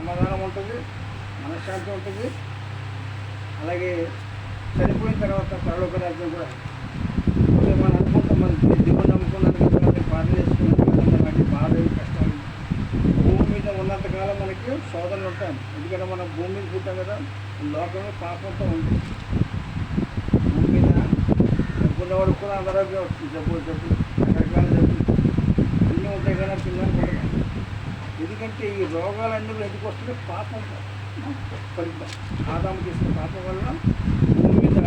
సమాధానం ఉంటుంది, మనశ్శాంతి ఉంటుంది. అలాగే చనిపోయిన తర్వాత పరలోక రాజ్యం కూడా మనం అనుకుంటాం, మనం దేవుడు నమ్ముకున్నాను కదా, మనం బాధ చేసుకున్నాను కదా, వాటి బాధ కష్టాలు. భూమి మీద ఉన్నంతకాలం మనకి శోధనలు ఉంటాయి. ఎందుకంటే మనం భూమి మీద పుట్టాం కదా, లోకంలో పాపంతో ఉంది. భూమి మీద డబ్బున్నవాడు కూడా అనారోగ్యం వస్తుంది, జబ్బులు రకరకాల జబ్బులు అన్నీ ఉంటాయి కదా, పిల్లలు కూడా. ఎందుకంటే ఈ రోగాలన్నీ ఎందుకు వస్తున్నాయి? పాపం ఫలితం. ఆదాము చేసిన పాపం వల్ల భూమి మీద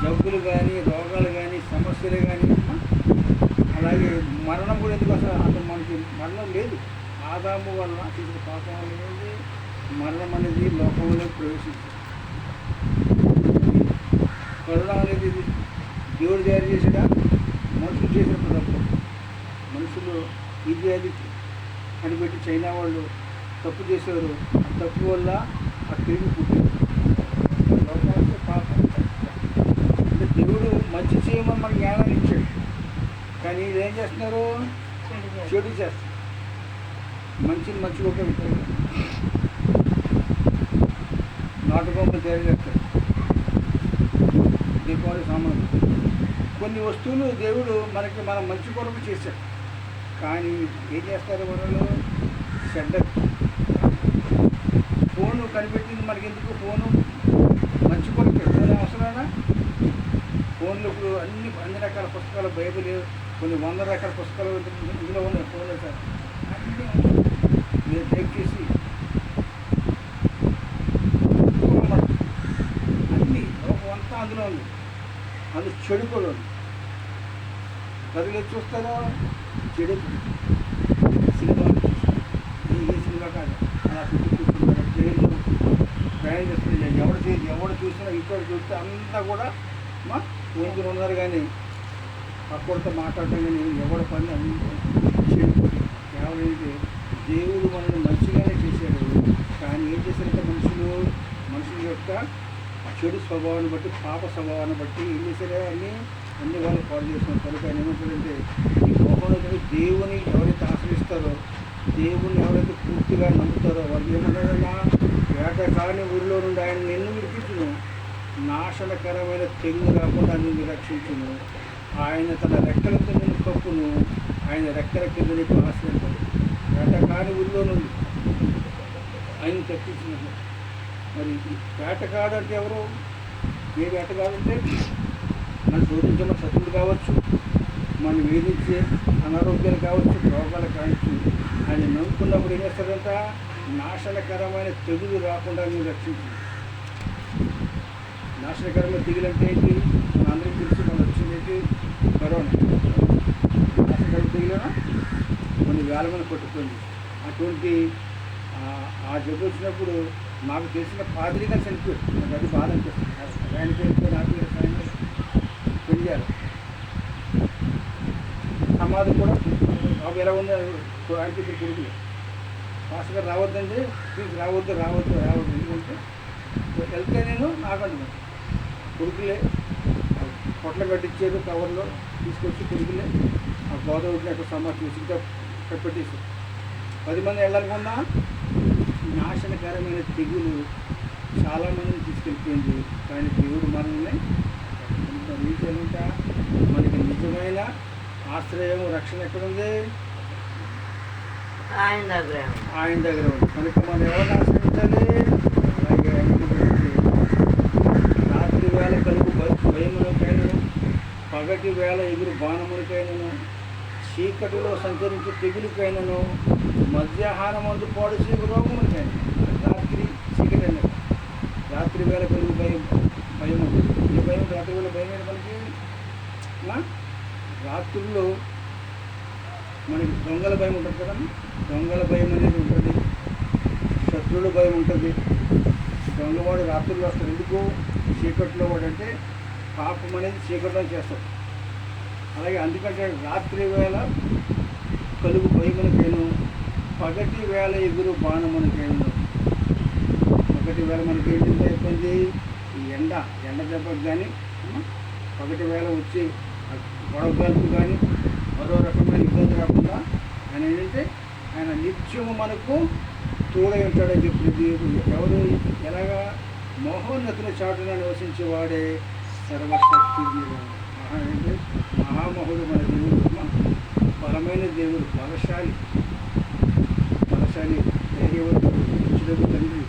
జబ్బులు కానీ, రోగాలు కానీ, సమస్యలు కానీ, అలాగే మరణం కూడా ఎందుకు వస్తుంది? అసలు మనకి మరణం లేదు. ఆదాము వల్ల చేసిన పాపం అనేది మరణం అనేది లోకంలో ప్రవేశించింది. మరణం అనేది దేవుడు తయారు చేసాడా? మనుషులు చేసిన తప్పు. మనుషులు ఇది అది కనిపెట్టి చైనా వాళ్ళు తప్పు చేసేవారు. ఆ తప్పు వల్ల ఆ క్రిమి పుట్టింది. లోకానికి పాపం. అంటే దేవుడు మంచి చేయమని మనకు జ్ఞానాన్ని ఇచ్చాడు, కానీ ఇదేం చేస్తున్నారు? చెడు చేస్తారు. మంచిని మంచిగా ఉపయోగిస్తారు. నాటు బొమ్మలు తయారు చేస్తారు, దీపావళి సామాన్లు. కొన్ని వస్తువులు దేవుడు మనకి మన మంచి కొరకు చేశాడు, కానీ ఏం చేస్తారు వాళ్ళు? చెడ్డ. ఫోను కనిపెట్టింది మనకి ఎందుకు? ఫోను మంచి కొరకే. ఫోన్ అవసరమా? ఫోన్లో ఇప్పుడు అన్ని రకాల పుస్తకాలు, బైబిల్ కొన్ని 100 రకాల పుస్తకాలు ఇందులో ఉన్నాయి. ఫోన్లో సార్ అన్నీ మీరు టైప్ చేసి అన్నీ అంతా అందులో ఉంది. అందులో చెడు కూడా ఉంది. ప్రజలు చూస్తారో చెడు సినిమా. ఏ సినిమా కాదు, అలా చూస్తున్నారు. ట్రైన్లో ప్రయాణం చేస్తున్నారు. ఎవడు చూసినా ఇక్కడ చూస్తే అంతా కూడా మా ఊరికి ఉన్నారు, కానీ పక్కడితో మాట్లాడటం కానీ ఎవరి పని అన్ని చెడు. కేవలం దేవుడు మనల్ని మంచిగానే చేశాడు, కానీ ఏం చేశారంటే మనుషుల యొక్క చెడు స్వభావాన్ని బట్టి, పాప స్వభావాన్ని బట్టి ఏం చేశారో అన్ని వాళ్ళు పాడు చేస్తున్నారు. కనుక ఆయన ఏమంటారంటే, ఈ లోకంలో దేవుని ఎవరైతే ఆశ్రయిస్తారో, దేవుణ్ణి ఎవరైతే పూర్తిగా నమ్ముతారో వాళ్ళు ఏమన్నారన్నా, వేటకాని ఊరిలో నుండి ఆయన నిన్ను విడిపించును, నాశనకరమైన తెగులు రాకుండా నిన్ను రక్షించును, ఆయన తన రెక్కలతో నిన్ను కప్పును, ఆయన రెక్కల కింద నీకు ఆశ్రయించాడు. వేటకాని ఊరిలో నుండి ఆయన తప్పించినట్లు. మరి వేటగాడు అంటే ఎవరు? ఏ వేటగాడు అంటే మన శోధించే మన శత్రువులు కావచ్చు, మనం వేధించే అనారోగ్యాలు కావచ్చు, రోగాలు కావచ్చు. ఆయన నమ్ముకున్నప్పుడు ఏం చేస్తాడంట? నాశనకరమైన తెగులు రాకుండా నేను రక్షించింది. నాశనకరమైన తెగులు అంటే ఏంటి? మన అందరికీ తెలిసి మనం వచ్చింది ఏంటి? కరోనా. నాశనకరమైన తెగులేనా కొన్ని వేల మంది పట్టుకుంది. అటువంటి ఆ జబ్బు వచ్చినప్పుడు మాకు తెలిసిన పాదిరిగా చనిపోయాడు. నాకు అది బాధ అనిపిస్తుంది. ఆయన పేరుతో నాకు పెళ్ళారు. సమాధి కూడా బాబు ఎలా ఉంది? ఆయనకి ఇద్దరు కొడుకులు. పాస్ గారు రావద్దండి, ప్లీజ్ రావద్దు ఎందుకంటే వెళ్తే నేను నాకంటున్నాను. కొడుకులే పొట్ల కట్టించారు, కవర్లో తీసుకొచ్చి కొడుకులే ఆ గోదావరిని అక్కడ సమాధి చూసి పెట్టేసారు. 10 మంది వెళ్ళాలనుకున్నా నాశనకరమైన తెగులు చాలామందిని తీసుకెళ్ళిపోయింది. కానీ దేవుడు మనల్ని రీచంట మనకి నిజమైన ఆశ్రయం, రక్షణ ఎక్కడుంది? ఆయన దగ్గర ఉంది. కనుక మనం ఎవరిని ఆశ్రయించాలి? అలాగే రాత్రి వేళ కలుగు భయములకైనను, పగటి వేళ ఎగురు బాణములకైనను, చీకటిలో సంచరించే తెగులుకైనను, మధ్యాహ్నం మందు పాడు చీకు రోగములకైనా. రాత్రి చీకటి అన్నది. రాత్రి వేళ కలుగు భయం ఉంటుంది. ఏ భయం? రాత్రి వేళ భయం అయిన మనకి రాత్రుల్లో మనకి దొంగల భయం ఉంటుంది కదా. దొంగల భయం అనేది ఉంటుంది, శత్రువుల భయం ఉంటుంది. దొంగవాడు రాత్రుల్లో వస్తాడు. ఎందుకు? చీకట్లో వాడంటే పాపం అనేది చీకట్లో చేస్తాడు. అలాగే అందుకంటే రాత్రి వేళ కలుగు భయములకైనా, పగటి వేళ ఎగురు బాణములకైనా. పగటి వేళ మనకి ఏంటంటే అయిపోయింది ఈ ఎండ దెబ్బకు కానీ, పగటి వేళ వచ్చి గొడవలకు కానీ మరో రకమైన ఇబ్బంది రాకుండా ఆయన ఏంటంటే ఆయన నిత్యము మనకు తోడై ఉంటాడని చెప్పిన దేవుడు ఎవరు? ఎలాగా? మహోన్నతుల చాటున నివసించేవాడే సర్వశక్తి దేవుడు. అంటే మహామహుడు మన దేవుడు, బలమైన దేవుడు, బలశాలి, ధైర్యవంతుడు, తండ్రి.